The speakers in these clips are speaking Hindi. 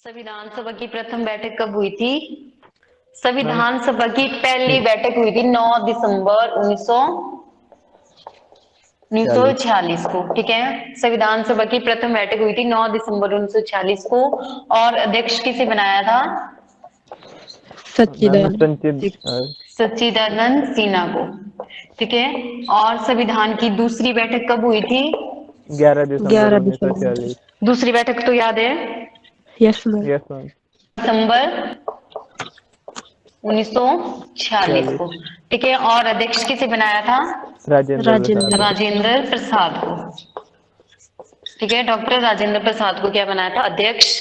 संविधान सभा की प्रथम बैठक कब हुई थी? मैम संविधान सभा की पहली बैठक हुई थी 9 दिसंबर 1946 को। ठीक है, संविधान सभा की प्रथम बैठक हुई थी 9 दिसंबर 1946 को। और अध्यक्ष किसे बनाया था? मैम सच्चिदानंद संचित सच्चिदानंद सिन्हा को। ठीक है, और संविधान की दूसरी बैठक कब हुई थी? 11 दिसंबर 11 दिसंबर। 1946। दूसरी बैठक तो याद है? Yes ma'am. Yes ma'am. दिसंबर 1946 46। को। ठीक है, और अध्यक्ष किसे बनाया था? राजेंद्र प्रसाद। राजेंद्र। राजेंद्र प्रसाद को। ठीक है, डॉक्टर राजेंद्र प्रसाद को क्या बनाया था? अध्यक्ष।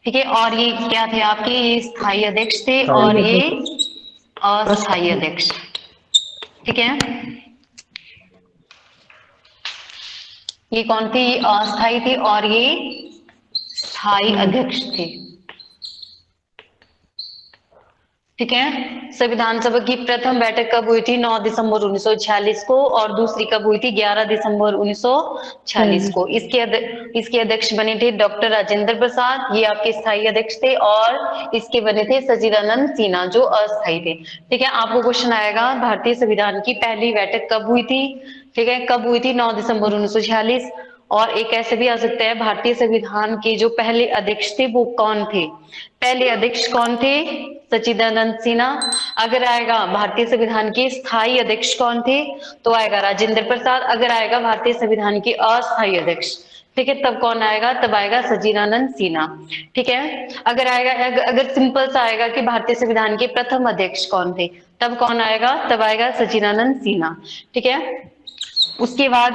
ठीक है, और ये क्या थे आपके? ये स्थायी अध्यक्ष थे और स्थायी ये अध्यक्ष। अस्थायी अध्यक्ष। ठीक है, ये कौन थे? ये अस्थायी थे और ये स्थायी अध्यक्ष थे। ठीक है, संविधान सभा की प्रथम बैठक कब हुई थी? 9 दिसंबर 1946 को। और दूसरी कब हुई थी? 11 दिसंबर 1946 को। इसके अध्यक्ष बने थे डॉक्टर राजेंद्र प्रसाद, ये आपके स्थायी अध्यक्ष थे। और इसके बने थे सच्चिदानंद सिन्हा, जो अस्थायी थे। ठीक है, आपको क्वेश्चन आएगा भारतीय संविधान की पहली बैठक कब हुई थी? ठीक है, कब हुई थी? 9 दिसंबर 1946। और एक ऐसे भी आ सकता है, भारतीय संविधान के जो पहले अध्यक्ष थे वो कौन थे? पहले अध्यक्ष कौन थे? सच्चिदानंद सिन्हा। अगर आएगा भारतीय संविधान के स्थायी अध्यक्ष कौन थे, तो आएगा राजेंद्र प्रसाद। अगर आएगा भारतीय संविधान के अस्थायी अध्यक्ष, ठीक है, तब कौन आएगा? तब आएगा सच्चिदानंद सिन्हा। ठीक है, अगर आएगा, अगर सिंपल सा आएगा कि भारतीय संविधान के प्रथम अध्यक्ष कौन थे, तब कौन आएगा? तब आएगा सच्चिदानंद सिन्हा। ठीक है, उसके बाद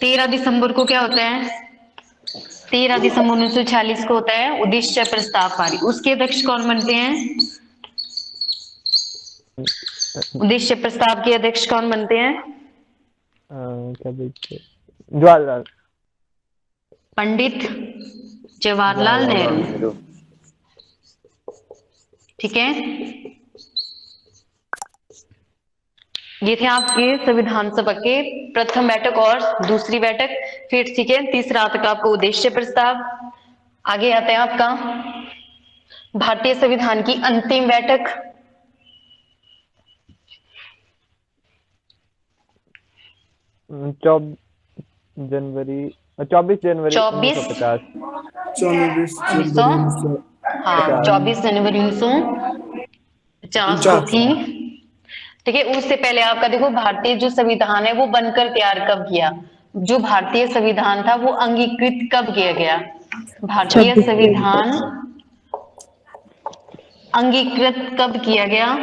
13 दिसंबर को क्या होता है? 13 दिसंबर 1946 को होता है उद्देश्य प्रस्ताव पारित। उसके अध्यक्ष कौन बनते हैं? उद्देश्य प्रस्ताव के अध्यक्ष कौन बनते हैं? क्या बोलते हैं? जवाहरलाल। पंडित जवाहरलाल नेहरू। ठीक है, ये थे आपके संविधान सभा के प्रथम बैठक और दूसरी बैठक। फिर ठीक है, तीसरा आता है आपका उद्देश्य प्रस्ताव। आगे आता है आपका भारतीय संविधान की अंतिम बैठक। 24 जनवरी 1950। 24 जनवरी 1950 को थी। ठीक है, उससे पहले आपका देखो, भारतीय जो संविधान है वो बनकर तैयार कब किया? जो भारतीय संविधान था वो अंगीकृत कब किया गया? भारतीय 26 संविधान अंगीकृत कब किया गया?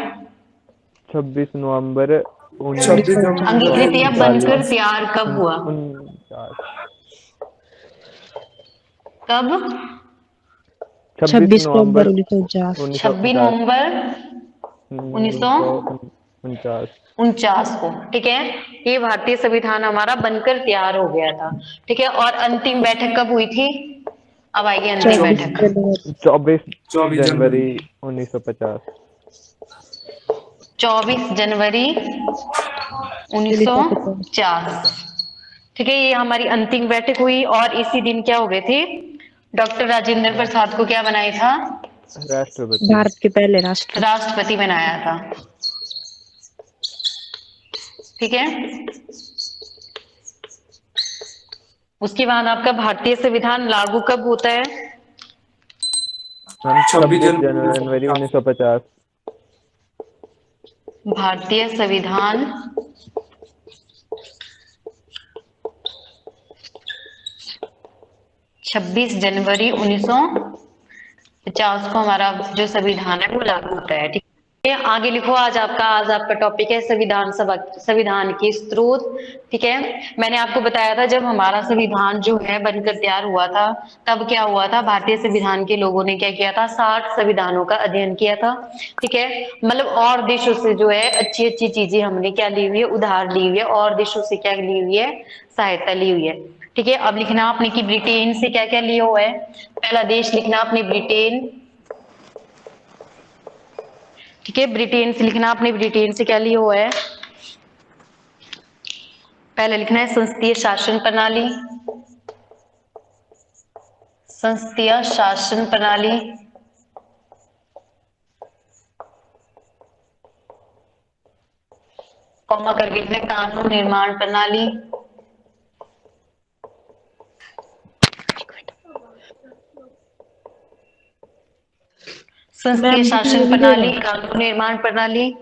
26 नवंबर अंगीकृत या बनकर तैयार कब हुआ? 1949। कब? 26 26 नवंबर नवंबर 1949। 26 1950। नवंबर 1949। 1949 को। ठीक है, ये भारतीय संविधान हमारा बनकर तैयार हो गया था। ठीक है, और अंतिम बैठक कब हुई थी? अब आएगी अंतिम 24 बैठक। जनवरी। 24 जनवरी 1950। 24 जनवरी 1950। 1950। ठीक है, ये हमारी अंतिम बैठक हुई। और इसी दिन क्या हो गए थे? डॉक्टर राजेंद्र प्रसाद को क्या बनाया था? राष्ट्रपति। भारत के पहले राष्ट्रपति। राष्ट्रपति बनाया था। ठीक है, उसके बाद आपका भारतीय संविधान लागू कब होता है? 26 जनवरी 1950। भारतीय संविधान 26 जनवरी 1950 को हमारा जो संविधान है वो लागू होता है। ठीक है, आगे लिखो। आज आपका टॉपिक है संविधान के स्रोत। ठीक है, मैंने आपको बताया था जब हमारा संविधान जो है बनकर तैयार हुआ था, तब क्या हुआ था? भारतीय संविधान के लोगों ने क्या किया था? 60 संविधानों का अध्ययन किया था। ठीक है, मतलब और देशों से जो है अच्छी अच्छी चीजें हमने क्या ली हुई है? उधार ली हुई है। और देशों से क्या ली हुई है? सहायता ली हुई है। ठीक है, अब लिखना आपने कि ब्रिटेन से क्या क्या लिया हुआ है। पहला देश लिखना आपने ब्रिटेन। ठीक है, ब्रिटेन से लिखना आपने, ब्रिटेन से क्या लिया हुआ है? पहले लिखना है संसदीय शासन प्रणाली, संसदीय शासन प्रणाली, कॉमा करके लिखना है कानून निर्माण प्रणाली, संसदीय मैम शासन प्रणाली, कानून निर्माण प्रणाली।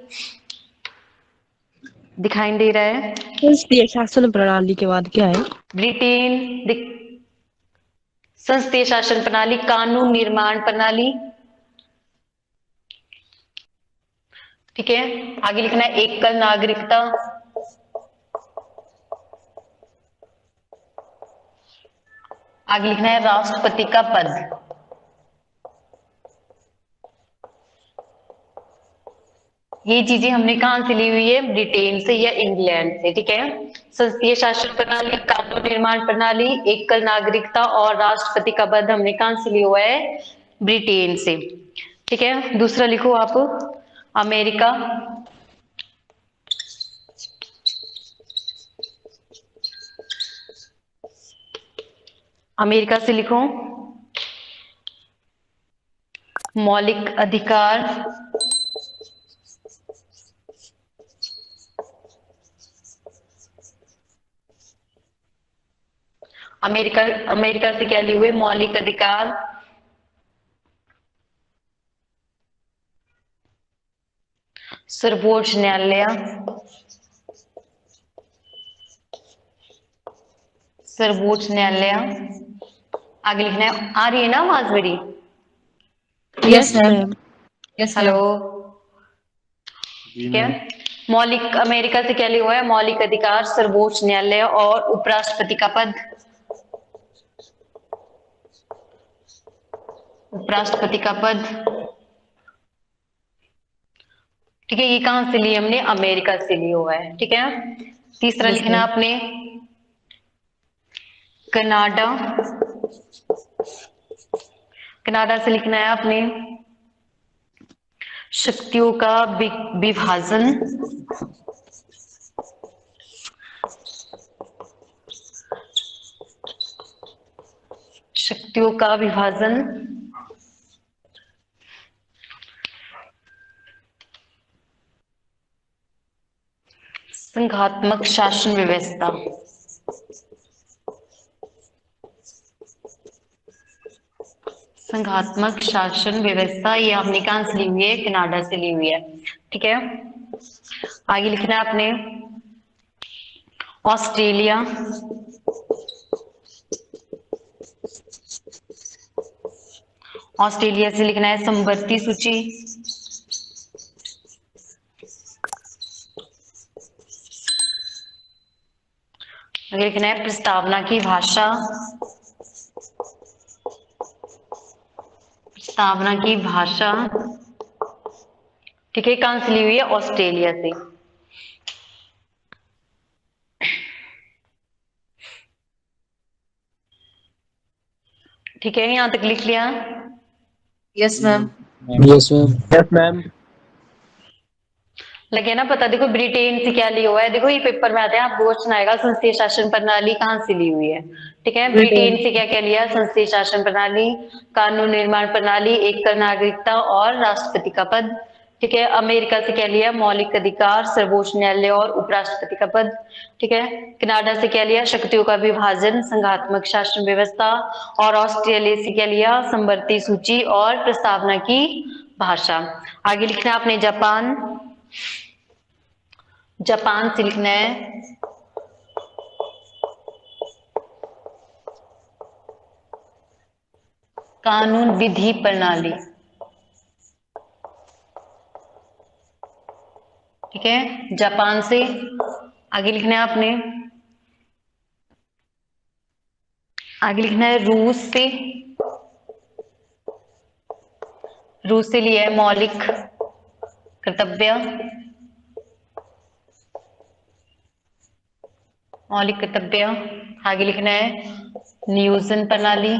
दिखाई नहीं दे रहा है? संसदीय शासन प्रणाली के बाद क्या है? ब्रिटेन। संसदीय शासन प्रणाली, कानून निर्माण प्रणाली। ठीक है, आगे लिखना है एकल नागरिकता, आगे लिखना है राष्ट्रपति का पद। ये चीजें हमने कहां से ली हुई है? ब्रिटेन से या इंग्लैंड से। ठीक है, संसदीय शासन प्रणाली, कानून निर्माण प्रणाली, एकल नागरिकता और राष्ट्रपति का पद हमने कहां से लिया हुआ है? ब्रिटेन से। ठीक है, दूसरा लिखो आप, अमेरिका। अमेरिका से लिखो मौलिक अधिकार, अमेरिका अमेरिका से क्या लिए हुए? मौलिक अधिकार। सर्वोच्च न्यायालय, सर्वोच्च न्यायालय। आगे लिखना है, आ रही है ना आवाज मेरी? Yes ma'am. हेलो, ठीक है। मौलिक, अमेरिका से क्या लिया हुआ है? मौलिक अधिकार, सर्वोच्च न्यायालय और उपराष्ट्रपति का पद, उपराष्ट्रपति का पद। ठीक है, ये कहां से लिए हमने? अमेरिका से लिया हुआ है। ठीक है, तीसरा लिखना आपने कनाडा, कनाडा से लिखना है आपने शक्तियों का विभाजन, शक्तियों का विभाजन। संघात्मक शासन व्यवस्था, संघात्मक शासन व्यवस्था, ये आपने कहां से ली हुई है? कनाडा से ली हुई है। ठीक है, आगे लिखना है आपने ऑस्ट्रेलिया, ऑस्ट्रेलिया से लिखना है समवर्ती सूची, आगे लिखना है प्रस्तावना की भाषा, प्रस्तावना की भाषा। ठीक है, कहां से ली हुई है? ऑस्ट्रेलिया से। ठीक है, यहां तक लिख लिया? Yes ma'am. Yes ma'am. Yes ma'am. लगे ना पता? देखो ब्रिटेन से क्या लिया हुआ है, देखो ये पेपर में आते हैं, आपको क्वेश्चन आएगा संसदीय शासन प्रणाली कहां से ली हुई है। ठीक है, ब्रिटेन से क्या क्या लिया? संसदीय शासन प्रणाली, कानून निर्माण प्रणाली, एकल नागरिकता और राष्ट्रपति का पद। ठीक है, अमेरिका से क्या लिया? मौलिक अधिकार, सर्वोच्च न्यायालय और उपराष्ट्रपति का पद। ठीक है, कनाडा से क्या लिया? शक्तियों का विभाजन, संघात्मक शासन व्यवस्था। और ऑस्ट्रेलिया से क्या लिया? समवर्ती सूची और प्रस्तावना की भाषा। आगे लिखना है आपने जापान, जापान से लिखना है कानून विधि प्रणाली। ठीक है, जापान से। आगे लिखना है आपने, आगे लिखना है रूस से, रूस से लिया है मौलिक कर्तव्य, मौलिक कर्तव्य। आगे लिखना है नियोजन प्रणाली,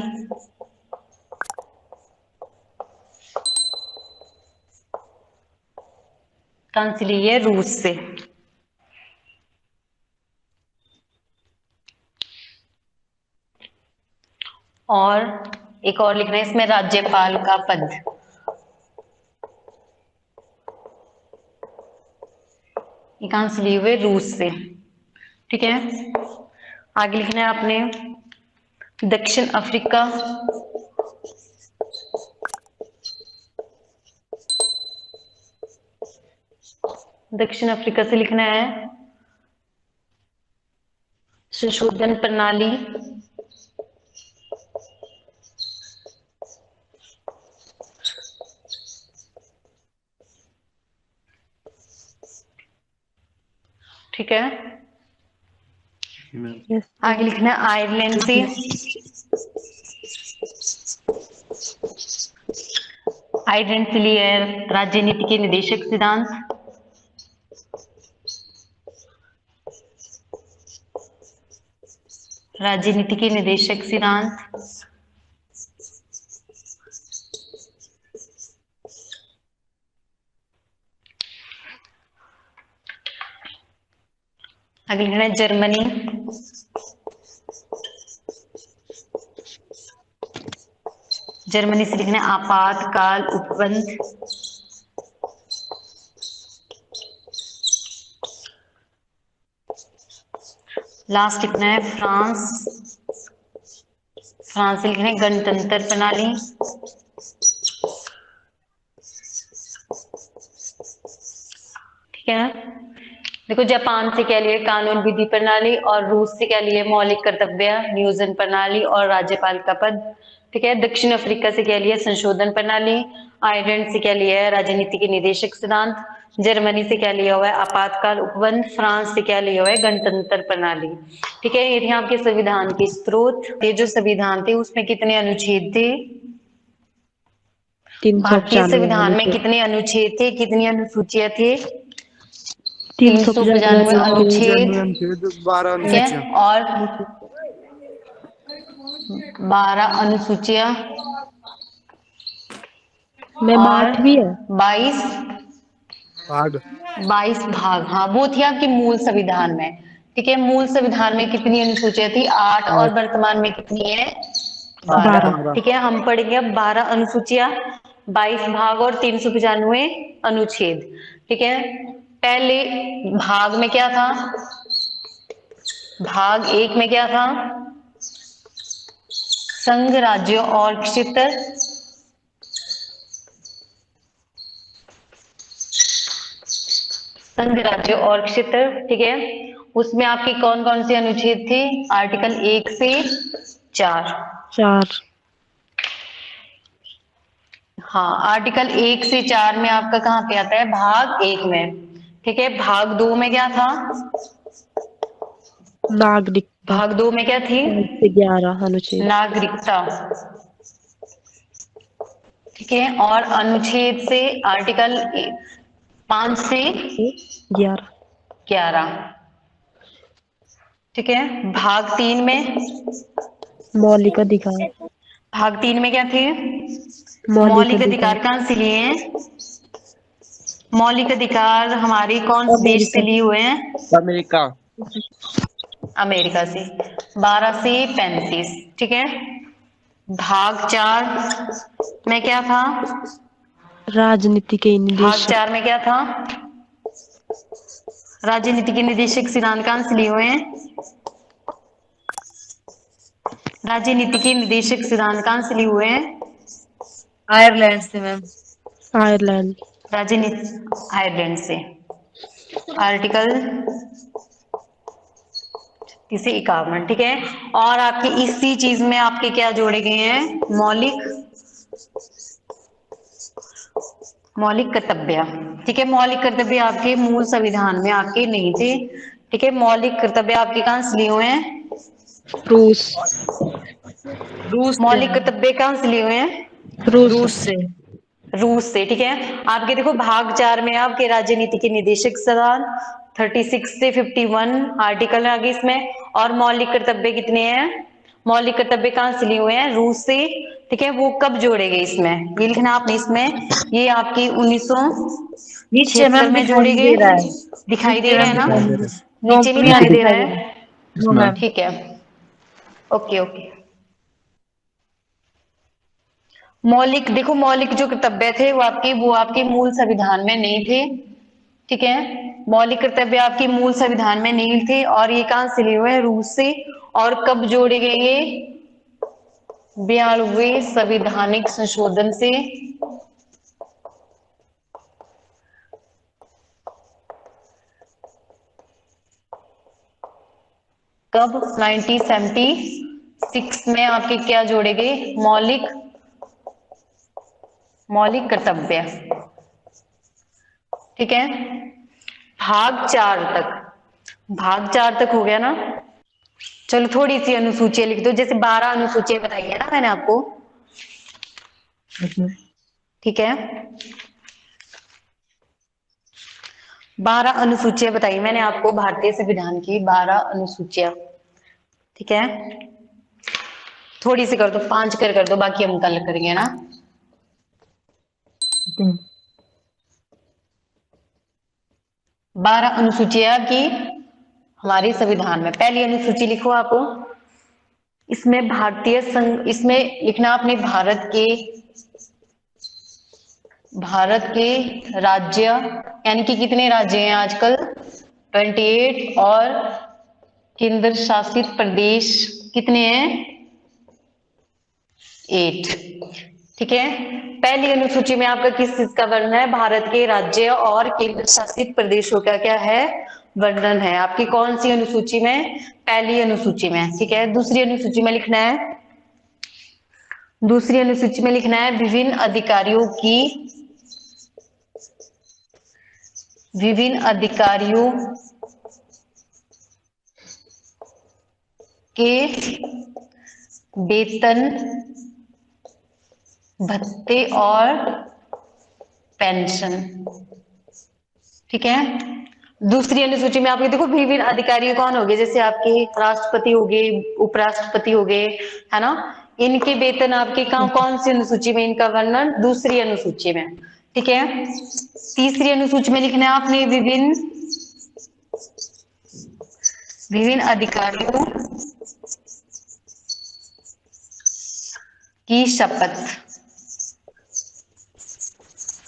कौन सी ली है? रूस से। और एक और लिखना है इसमें राज्यपाल का पद। ये कहां से लिए हुए? रूस से। ठीक है, आगे लिखना है आपने दक्षिण अफ्रीका। दक्षिण अफ्रीका से लिखना है संशोधन प्रणाली। ठीक है, यस आगे लिखना है आयरलैंड से। आयरलैंड से लिए है राजनीति के निदेशक सिद्धांत। राजनीति के निदेशक सिद्धांत। आगे लिखना है जर्मनी। जर्मनी से लिखना है आपातकाल उपबंध। लास्ट लिखना है फ्रांस। फ्रांस से लिखना है गणतंत्र प्रणाली। ठीक है, देखो जापान से क्या लिए कानून विधि प्रणाली, और रूस से क्या लिए मौलिक कर्तव्य नियोजन प्रणाली और राज्यपाल का पद। ठीक है, दक्षिण अफ्रीका से क्या लिया संशोधन प्रणाली। आयरलैंड से क्या लिया है राजनीति के निदेशक सिद्धांत। जर्मनी से क्या लिया हुआ है आपातकाल उपबंध। फ्रांस से क्या लिया हुआ है गणतंत्र प्रणाली। ठीक है, ये थे आपके संविधान के स्रोत। ये जो संविधान थे उसमें कितने अनुच्छेद थे? भारतीय 395 संविधान में कितने अनुच्छेद थे, कितनी अनुसूचियां थे? 395 395 अनुच्छेद। अनुच्छेद 12 ठीक है, अनुसूचियां। और 12 अनुसूचियां मैम और 8 भी है। 22 भाग 22 भाग। हाँ, वो थी आपकी मूल संविधान में। ठीक है, मूल संविधान में कितनी अनुसूचियां थी? 8। और वर्तमान में कितनी है? 12। 12। ठीक है, हम पढ़ेंगे अब 12 अनुसूचियां, 22 भाग और 395 अनुच्छेद। ठीक है, पहले भाग में क्या था? भाग 1 में क्या था? संघ, राज्यों और क्षेत्र। संघ, राज्यों और क्षेत्र। ठीक है, उसमें आपके कौन कौन से अनुच्छेद थे? आर्टिकल 1 से 4। 4। हाँ, आर्टिकल 1 से 4 में आपका कहाँ पे आता है? भाग 1 में। ठीक है, भाग 2 में क्या था? नागरिकता भाग 2 में क्या थी? 5 से 11 अनुच्छेद। नागरिकता। ठीक है, और अनुच्छेद से आर्टिकल 5 से 11 11। ठीक है, भाग 3 में, मौलिक अधिकार। भाग 3 में क्या थे? मौलिक मौलिक अधिकार कहाँ से लिए हैं? मौलिक अधिकार हमारे कौन से देश से लिए हुए हैं? अमेरिका। अमेरिका से। 12 से 35। ठीक है, भाग 4 में क्या था? राजनीति के भाग निदेशक। 4 में क्या था? राजनीति के निदेशक सिद्धांत कहाँ से लिए हुए हैं? राजनीति के निदेशक सिद्धांत कहाँ से लिए हुए हैं? आयरलैंड से मैम। आयरलैंड। राजनीति आयरलैंड से। आर्टिकल 51। ठीक है, और आपके इसी चीज में आपके क्या जोड़े गए हैं? मौलिक कर्तव्य। ठीक है, मौलिक कर्तव्य आपके मूल संविधान में आपके नहीं थे। ठीक है, मौलिक कर्तव्य आपके कहाँ से लिए हुए हैं? रूस। रूस से मौलिक मैम। कर्तव्य कहाँ से लिए हुए हैं? रूस। रूस से। रूस से। ठीक है, आपके देखो भाग 4 में आपके राजनीति के निदेशक सिद्धांत 36 से 51 आर्टिकल आगे इसमें। और मौलिक कर्तव्य कितने हैं? मौलिक कर्तव्य कहाँ से लिए हुए हैं? रूस से। ठीक है, वो कब जोड़े गए इसमें? ये लिखना आपने इसमें। ये आपकी 1976 नीचे मैम में दिखाई जोड़े नहीं गए। दे रहा है। दिखाई नीचे दे रहा मैम है ना? दिखाई नहीं दे रहा। नीचे नहीं नो, यहाँ दिखाई दे दिखाई रहा दे रहा है? है। No ma'am. ठीक है, ओके ओके। मौलिक, देखो मौलिक जो कर्तव्य थे वो आपके मूल संविधान में नहीं थे, ठीक है। मौलिक कर्तव्य आपके मूल संविधान में नहीं थे, और ये कहां से लिए हुए हैं? रूस से। और कब जोड़े गए ये? 42वें संविधानिक संशोधन से। कब? 1976 में आपके क्या जोड़े गए? मौलिक कर्तव्य, ठीक है। भाग 4 तक हो गया ना। चलो थोड़ी सी अनुसूचियां लिख दो, जैसे 12 अनुसूचियां बताई है ना मैंने आपको, ठीक है। 12 अनुसूचियां बताई मैंने आपको भारतीय संविधान की, 12 अनुसूचियां, ठीक है। थोड़ी सी कर दो, 5 कर दो, बाकी हम कल करेंगे ना। 12 अनुसूचियां की हमारे संविधान में। पहली अनुसूची लिखो आप, इसमें भारतीय संघ, इसमें लिखना आपने भारत के राज्य, यानी कि कितने राज्य हैं आजकल? 28, और केंद्र शासित प्रदेश कितने हैं? 8, ठीक है। पहली अनुसूची में आपका किस चीज का वर्णन है? भारत के राज्य और केंद्र शासित प्रदेशों का क्या है? वर्णन है। आपकी कौन सी अनुसूची में? पहली अनुसूची में, ठीक है। दूसरी अनुसूची में लिखना है विभिन्न अधिकारियों के वेतन, भत्ते और पेंशन, ठीक है। दूसरी अनुसूची में आपके देखो विभिन्न अधिकारी कौन हो गए? जैसे आपके राष्ट्रपति हो गए, उपराष्ट्रपति हो गए, है ना। इनके वेतन आपके कौन सी अनुसूची में? इनका वर्णन दूसरी अनुसूची में, ठीक है। तीसरी अनुसूची में लिखना है आपने विभिन्न अधिकारियों की शपथ।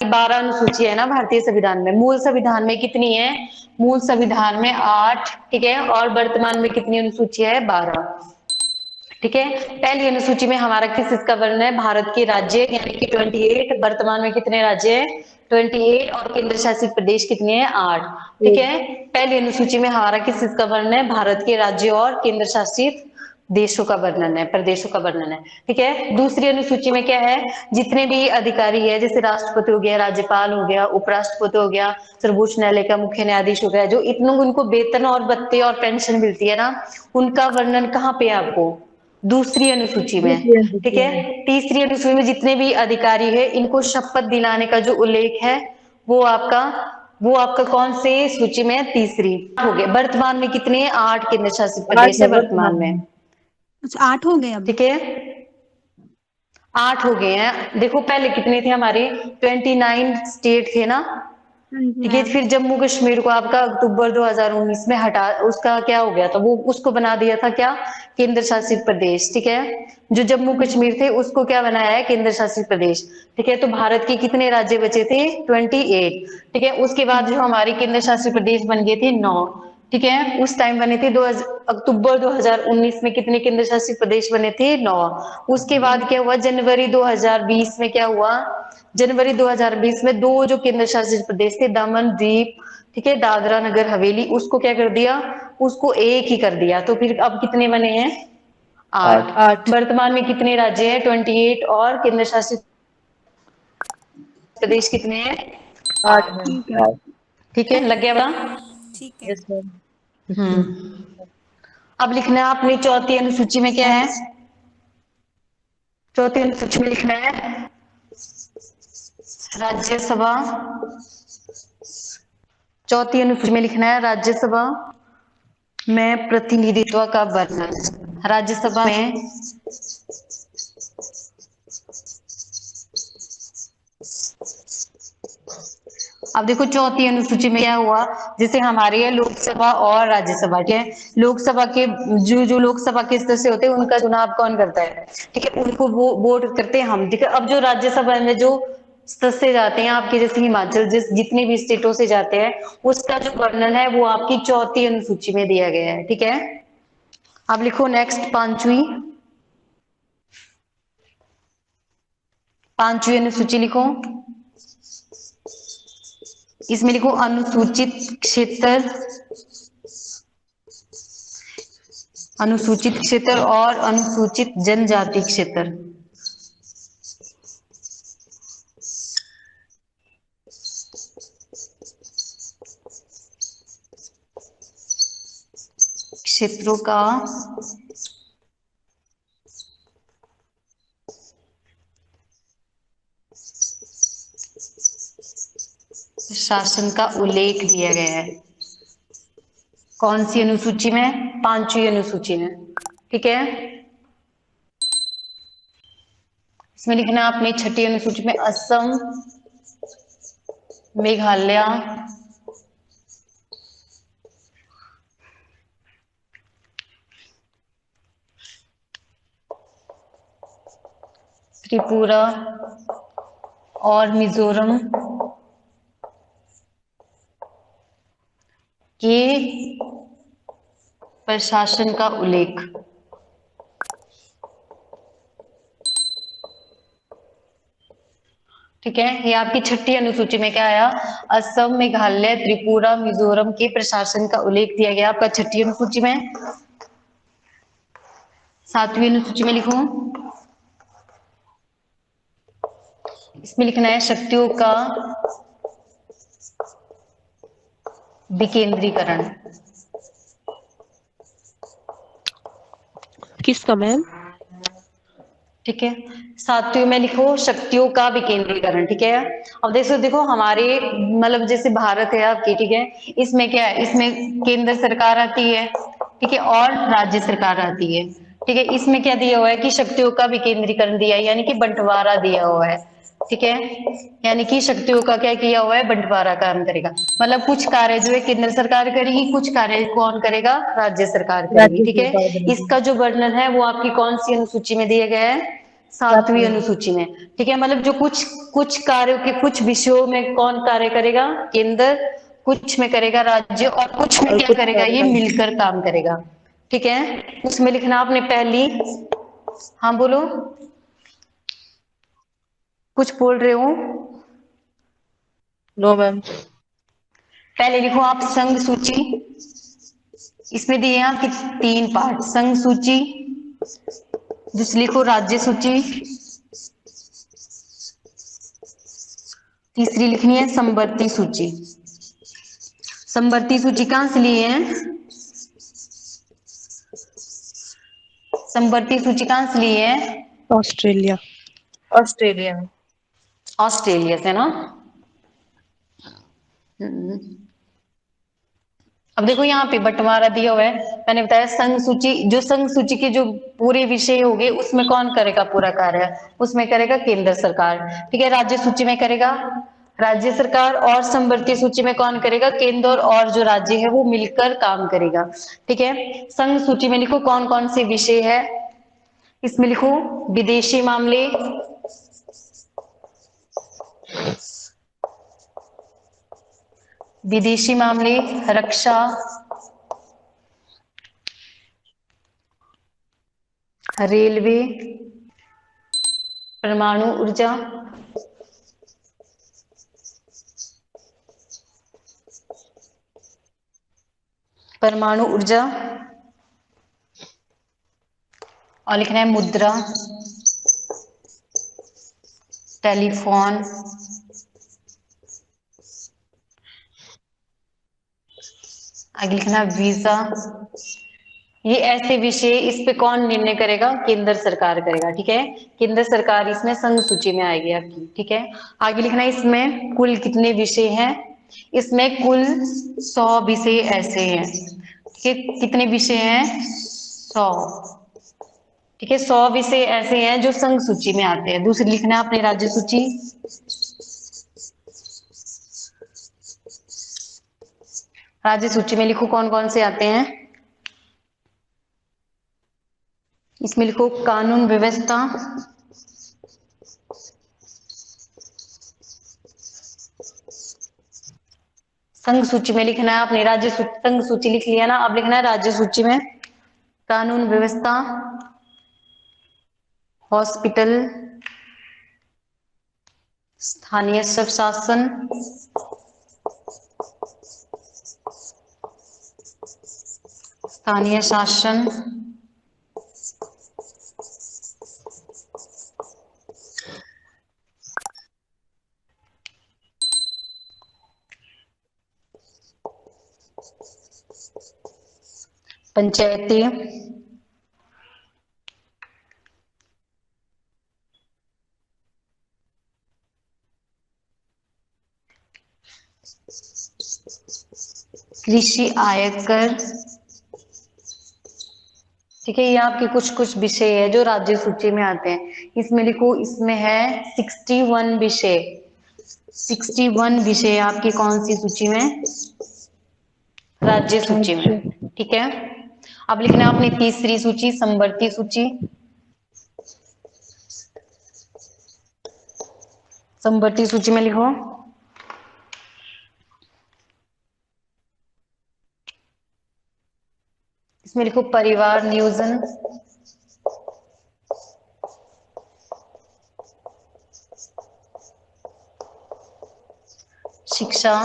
12 अनुसूची है ना भारतीय संविधान में। मूल संविधान में कितनी है? मूल संविधान में 8, ठीक है। और वर्तमान में कितनी अनुसूची है? 12, ठीक है। पहली अनुसूची में हमारा किस चीज का वर्णन है? भारत के राज्य, यानी कि 28। वर्तमान में कितने राज्य हैं? 28, और केंद्र शासित प्रदेश कितने हैं? 8, ठीक है। पहली अनुसूची में हमारा किस चीज का वर्णन है? भारत के राज्य और केंद्र शासित देशों का वर्णन है, प्रदेशों का वर्णन है, ठीक है। दूसरी अनुसूची में क्या है? जितने भी अधिकारी है, जैसे राष्ट्रपति हो गया, राज्यपाल हो गया, उपराष्ट्रपति हो गया, सर्वोच्च न्यायालय का मुख्य न्यायाधीश हो गया, जो इतने उनको वेतन और भत्ते और पेंशन मिलती है ना, उनका वर्णन कहाँ पे है आपको? दूसरी अनुसूची में, ठीक है। तीसरी अनुसूची में जितने भी अधिकारी है, इनको शपथ दिलाने का जो उल्लेख है, वो आपका कौन से सूची में? तीसरी हो गया। वर्तमान में कितने? 8 केंद्र शासित प्रदेश है वर्तमान में। अच्छा 8 हो गए अब? ठीक है, 8 हो गए हैं। देखो पहले कितने थे हमारे? 29 स्टेट थे ना, ठीक है। फिर जम्मू कश्मीर को आपका अक्टूबर 2019 में हटा, उसका क्या हो गया था? वो उसको बना दिया था क्या? केंद्र शासित प्रदेश, ठीक है। जो जम्मू कश्मीर थे उसको क्या बनाया है? केंद्र शासित प्रदेश, ठीक है। तो भारत के कितने राज्य बचे थे? 28, ठीक है। उसके बाद जो हमारे केंद्र शासित प्रदेश बन गए थे 9, ठीक है। उस टाइम बने थे अक्टूबर 2019 में कितने केंद्र शासित प्रदेश बने थे? 9। उसके बाद क्या हुआ? जनवरी 2020 में क्या हुआ? जनवरी 2020 में 2 जो केंद्र शासित प्रदेश थे, दमन द्वीप, ठीक है, दादरा नगर हवेली, उसको क्या कर दिया? उसको 1 ही कर दिया। तो फिर अब कितने बने हैं? 8। वर्तमान में कितने राज्य हैं? 28, और केंद्र शासित प्रदेश कितने हैं? 8, ठीक है। ठीक है। लग गया बड़ा? ठीक है। अब लिखना है आपने चौथी अनुसूची में क्या है? चौथी अनुसूची में लिखना है राज्यसभा। चौथी अनुसूची में लिखना है राज्यसभा में प्रतिनिधित्व का वर्णन। राज्यसभा में अब देखो चौथी अनुसूची में क्या हुआ, जैसे हमारे है लोकसभा और राज्यसभा, ठीक है। लोकसभा के जो लोकसभा के सदस्य होते हैं उनका चुनाव कौन करता है, ठीक है, उनको वो वोट करते हैं हम, ठीक है। अब जो राज्यसभा में जो सदस्य जाते हैं आपके, जैसे हिमाचल जितनी भी स्टेटों से जाते हैं, उसका जो वर्णन है वो आपकी चौथी अनुसूची में दिया गया है, ठीक है। अब लिखो नेक्स्ट पांचवी अनुसूची लिखो। इसमें लिखो अनुसूचित क्षेत्र और अनुसूचित जनजाति क्षेत्र। क्षेत्रों का शासन का उल्लेख दिया गया है। कौन सी अनुसूची में? पांचवी अनुसूची में, ठीक है। इसमें लिखना आपने छठी अनुसूची में असम, मेघालय, त्रिपुरा और मिजोरम के प्रशासन का उल्लेख। ठीक है, ये आपकी छठी अनुसूची में क्या आया? असम, मेघालय, त्रिपुरा, मिजोरम के प्रशासन का उल्लेख दिया गया आपका छठी अनुसूची में। सातवीं अनुसूची में लिखो, इसमें लिखना है शक्तियों का विकेंद्रीकरण। किसका मैम? ठीक है, सातवीं में लिखो शक्तियों का विकेंद्रीकरण, ठीक है। अब देखो हमारे मतलब जैसे भारत है आपकी, ठीक है, इसमें क्या है, इसमें केंद्र सरकार आती है, ठीक है, और राज्य सरकार आती है, ठीक है। इसमें क्या दिया हुआ है कि शक्तियों का विकेंद्रीकरण दिया है, यानी कि बंटवारा दिया हुआ है, ठीक है। यानी कि शक्तियों का क्या किया हुआ है? बंटवारा काम करेगा, मतलब कुछ कार्य जो है केंद्र सरकार करेगी, कुछ कार्य कौन करेगा? राज्य सरकार करेगी, ठीक है। इसका जो वर्णन है वो आपकी कौन सी अनुसूची में दिया गया है? सातवीं अनुसूची में, ठीक है। मतलब जो कुछ कार्यों के कुछ विषयों में कौन कार्य करेगा? केंद्र, कुछ में करेगा राज्य, और कुछ में क्या करेगा? ये मिलकर काम करेगा, ठीक है। उसमें लिखना आपने पहली, हाँ बोलो, कुछ बोल रहे हो? No ma'am. पहले लिखो आप संघ सूची। इसमें दिए हैं आपके 3 पार्ट, संघ सूची, दूसरी लिखो राज्य सूची, तीसरी लिखनी है समवर्ती सूची। समवर्ती सूची कहां से लिए हैं? समवर्ती सूची कहां से लिए हैं? ऑस्ट्रेलिया। ऑस्ट्रेलिया में। ऑस्ट्रेलिया से ना। अब देखो यहाँ पे बंटवारा दिया हुआ है, मैंने बताया संघ सूची, जो संघ सूची के जो पूरे विषय हो गए उसमें कौन करेगा पूरा कार्य? उसमें करेगा केंद्र सरकार, ठीक है। राज्य सूची में करेगा राज्य सरकार, और समवर्ती सूची में कौन करेगा? केंद्र और जो राज्य है वो मिलकर काम करेगा, ठीक है। संघ सूची में लिखो कौन कौन से विषय है। इसमें लिखो विदेशी मामले, रक्षा, रेलवे, परमाणु ऊर्जा, और लिखना है मुद्रा, टेलीफोन, आगे लिखना वीजा। ये ऐसे विषय, इस पे कौन निर्णय करेगा? केंद्र सरकार करेगा, ठीक है। केंद्र सरकार इसमें संघ सूची में आएगी आपकी, ठीक है। आगे लिखना है इसमें कुल कितने विषय हैं। इसमें कुल 100 विषय ऐसे हैं, ठीक है। कितने विषय हैं? 100, ठीक है। 100 विषय ऐसे हैं जो संघ सूची में आते हैं। दूसरी लिखना है अपने राज्य सूची, राज्य सूची में लिखो कौन कौन से आते हैं। इसमें लिखो कानून व्यवस्था, संघ सूची में लिखना है आपने, संघ सूची लिख लिया ना, अब लिखना है राज्य सूची में कानून व्यवस्था, हॉस्पिटल, स्थानीय स्वशासन, स्थानीय शासन, पंचायती, कृषि आयकर। ठीक है, ये आपके कुछ कुछ विषय है जो राज्य सूची में आते हैं। इसमें लिखो, इसमें है 61 विषय। 61 विषय आपकी कौन सी सूची में? राज्य सूची में। ठीक है, अब लिखना है अपनी तीसरी सूची, समवर्ती सूची। समवर्ती सूची में लिखो इसमें लिखो परिवार नियोजन, शिक्षा,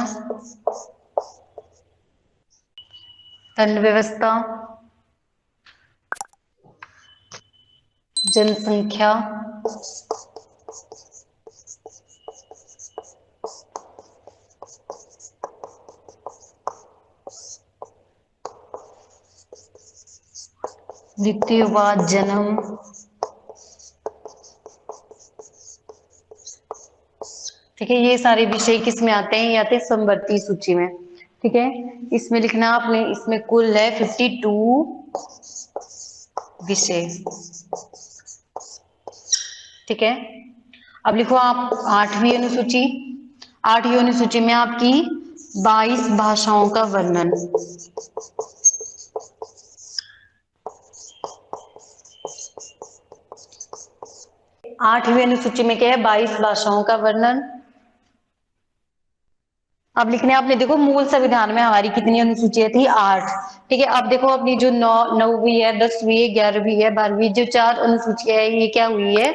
धन व्यवस्था, जनसंख्या, मृत्यु व जन्म, ठीक है, ये सारे विषय किस में आते हैं? ये आते हैं समवर्ती सूची में। ठीक है, इसमें लिखना आपने, इसमें कुल है 52 विषय। ठीक है, अब लिखो आप 8वीं अनुसूची। 8वीं अनुसूची में आपकी 22 भाषाओं का वर्णन। आठवीं अनुसूची में क्या है? 22 भाषाओं का वर्णन। अब लिखने आपने, देखो मूल संविधान में हमारी कितनी अनुसूचियां थी? 8। ठीक है, अब देखो अपनी जो 9वीं है, 10वीं है, 11वीं है, 12वीं, जो 4 अनुसूचियां है, ये क्या हुई है?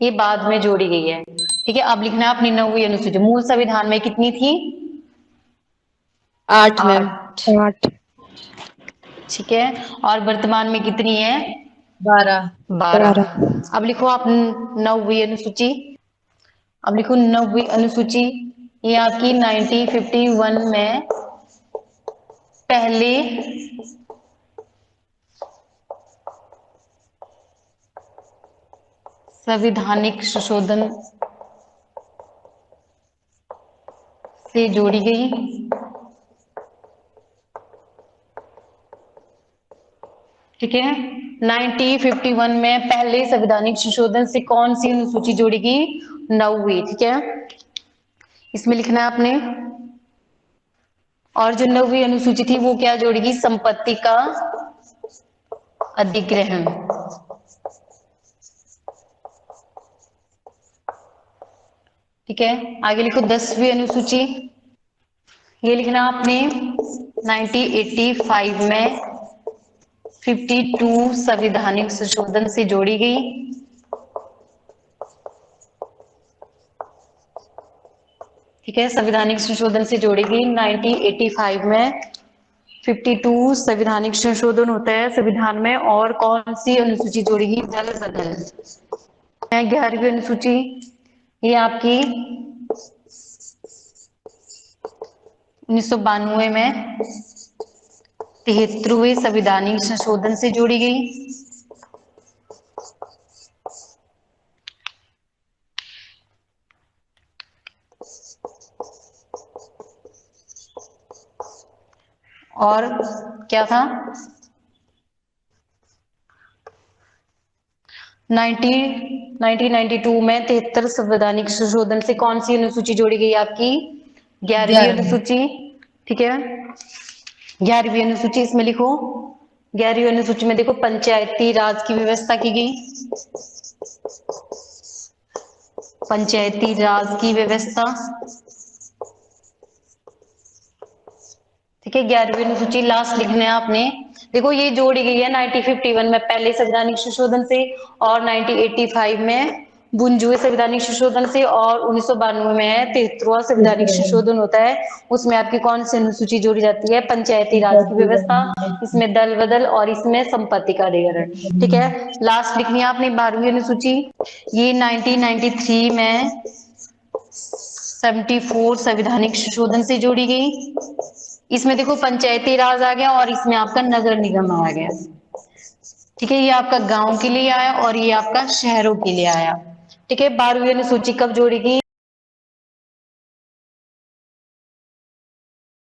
ये बाद में जोड़ी गई है। ठीक है, अब लिखना अपनी 9वीं अनुसूची। मूल संविधान में कितनी थी? 8 मैम। 8। ठीक है, और वर्तमान में कितनी है? 12। 12। अब लिखो आप 9वीं अनुसूची। अब लिखो 9वीं अनुसूची, ये आपकी 1951 में पहले संवैधानिक संशोधन से जोड़ी गई। ठीक है, 1951 में पहले संवैधानिक संशोधन से कौन सी अनुसूची जोड़ी गई? 9वीं। ठीक है, इसमें लिखना है आपने, और जो 9वीं अनुसूची थी वो क्या जोड़ेगी? संपत्ति का अधिग्रहण। ठीक है, आगे लिखो 10वीं अनुसूची। ये लिखना आपने 1985 में 52 संवैधानिक संशोधन से जोड़ी गई। ठीक है, संवैधानिक संशोधन से जोड़ी गई 1985 में। 52 संवैधानिक संशोधन होता है संविधान में, और कौन सी अनुसूची जोड़ेगी? दल बदल। 11वीं अनुसूची, ये आपकी 1992 में 73वें संवैधानिक संशोधन से जोड़ी गई। और क्या था? 1992 में 73 संवैधानिक संशोधन से कौन सी अनुसूची जोड़ी गई? आपकी 11वीं अनुसूची। ठीक है, 11वीं अनुसूची इसमें लिखो। 11वीं अनुसूची में देखो पंचायती राज की व्यवस्था की गई। पंचायती राज की व्यवस्था, ठीक है। 11वीं अनुसूची लास्ट लिखना है आपने। देखो ये जोड़ी गई है 1951 में पहले संवैधानिक संशोधन से, और 1985 में बुंजुए संवैधानिक संशोधन से, और 1992 में है 73वां संवैधानिक संशोधन होता है, उसमें आपकी कौन सी अनुसूची जोड़ी जाती है? पंचायती राज की व्यवस्था, इसमें दल बदल और इसमें संपत्ति का अधिग्रहण, ठीक है। लास्ट लिखनी है आपने 12वीं अनुसूची। ये 1993 में 74 संवैधानिक संशोधन से जोड़ी गई। इसमें देखो पंचायती राज आ गया और इसमें आपका नगर निगम आ गया, ठीक है। ये आपका गांव के लिए आया और ये आपका शहरों के लिए आया, ठीक है। 12वीं अनुसूची कब जोड़ी गई?